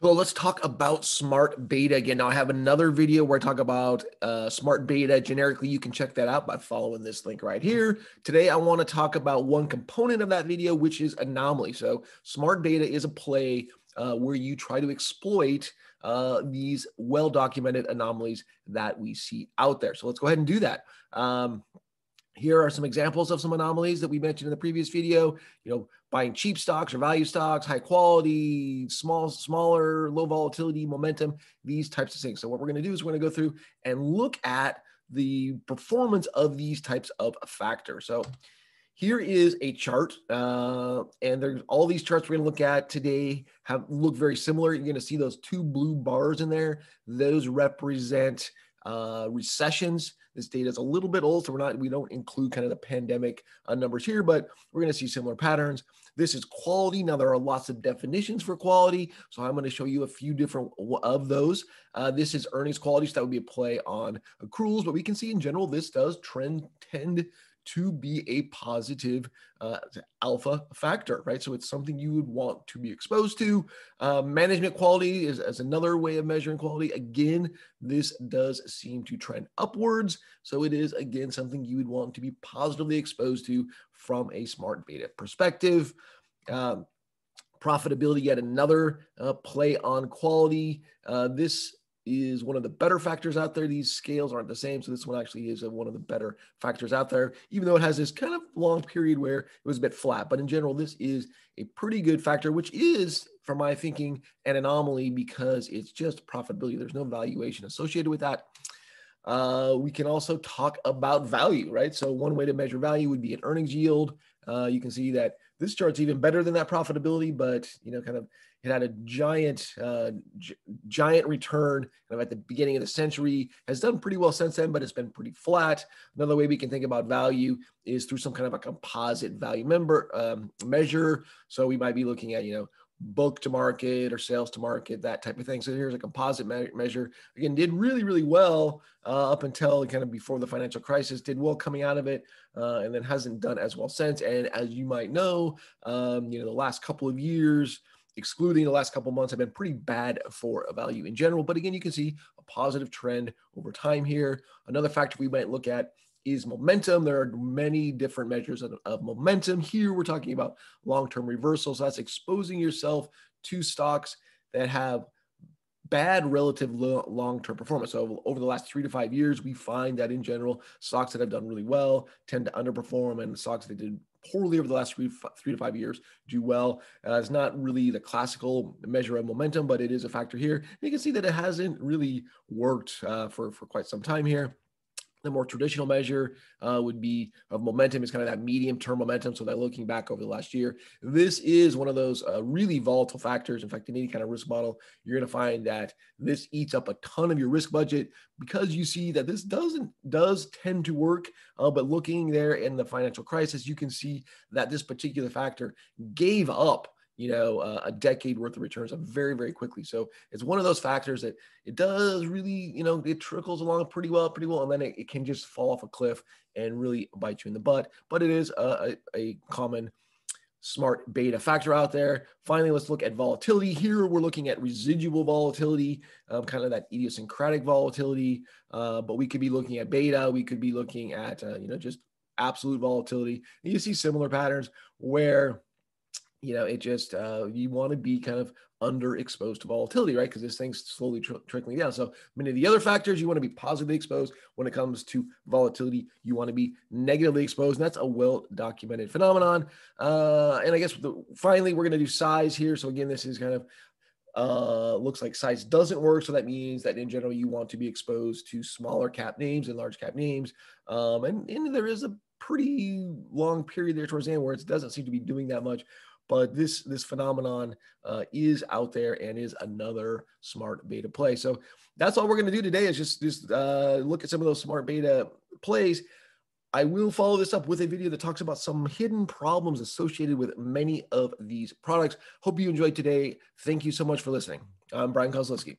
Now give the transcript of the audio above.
So let's talk about smart beta again. Now I have another video where I talk about smart beta generically. You can check that out by following this link right here. Today I want to talk about one component of that video, which is anomaly. So smart beta is a play where you try to exploit these well-documented anomalies that we see out there. So let's go ahead and do that. Here are some examples of some anomalies that we mentioned in the previous video. Buying cheap stocks or value stocks, high quality, smaller, low volatility, momentum, these types of things. So what we're going to do is we're going to go through and look at the performance of these types of factors. So here is a chart, and there's all these charts we're going to look at today look very similar. You're going to see those two blue bars in there. Those represent recessions. This data is a little bit old, so we don't include kind of the pandemic numbers here, but we're going to see similar patterns. This is quality. Now there are lots of definitions for quality, so I'm going to show you a few different of those. This is earnings quality, so that would be a play on accruals, but we can see in general this does tend to be a positive alpha factor, right? So it's something you would want to be exposed to. Management quality is another way of measuring quality. Again, this does seem to trend upwards. So it is, again, something you would want to be positively exposed to from a smart beta perspective. Profitability, yet another play on quality. This is one of the better factors out there. These scales aren't the same, so this one actually is one of the better factors out there, even though it has this kind of long period where it was a bit flat. But in general, this is a pretty good factor, which is, from my thinking, an anomaly because it's just profitability. There's no valuation associated with that. We can also talk about value, right? So one way to measure value would be an earnings yield. You can see that this chart's even better than that profitability, but it had a giant return kind of at the beginning of the century. Has done pretty well since then, but it's been pretty flat. Another way we can think about value is through some kind of a composite value measure. So we might be looking at book to market or sales to market, that type of thing. So here's a composite measure. Again, did really, really well up until kind of before the financial crisis, did well coming out of it, and then hasn't done as well since. And as you might know, the last couple of years, excluding the last couple of months, have been pretty bad for value in general. But again, you can see a positive trend over time here. Another factor we might look at is momentum. There are many different measures of momentum. Here we're talking about long-term reversals. So that's exposing yourself to stocks that have bad relative long-term performance. So over the last 3 to 5 years, we find that in general, stocks that have done really well tend to underperform, and the stocks that did poorly over the last 3 to 5 years do well. It's not really the classical measure of momentum, but it is a factor here. And you can see that it hasn't really worked for quite some time here. The more traditional measure would be of momentum, is kind of that medium-term momentum. So that looking back over the last year, this is one of those really volatile factors. In fact, in any kind of risk model, you're going to find that this eats up a ton of your risk budget because you see that this does tend to work. But looking there in the financial crisis, you can see that this particular factor gave up a decade worth of returns very, very quickly. So it's one of those factors that it does really, it trickles along pretty well, and then it can just fall off a cliff and really bite you in the butt. But it is a common smart beta factor out there. Finally, let's look at volatility. Here we're looking at residual volatility, kind of that idiosyncratic volatility. But we could be looking at beta. We could be looking at, just absolute volatility. And you see similar patterns where it just, you want to be kind of underexposed to volatility, right? Because this thing's slowly trickling down. So many of the other factors, you want to be positively exposed. When it comes to volatility, you want to be negatively exposed. And that's a well-documented phenomenon. And I guess finally, we're going to do size here. So again, this is kind of, looks like size doesn't work. So that means that in general, you want to be exposed to smaller cap names and large cap names. And there is a pretty long period there towards the end where it doesn't seem to be doing that much. But this phenomenon is out there and is another smart beta play. So that's all we're going to do today, is just look at some of those smart beta plays. I will follow this up with a video that talks about some hidden problems associated with many of these products. Hope you enjoyed today. Thank you so much for listening. I'm Brian Kozlowski.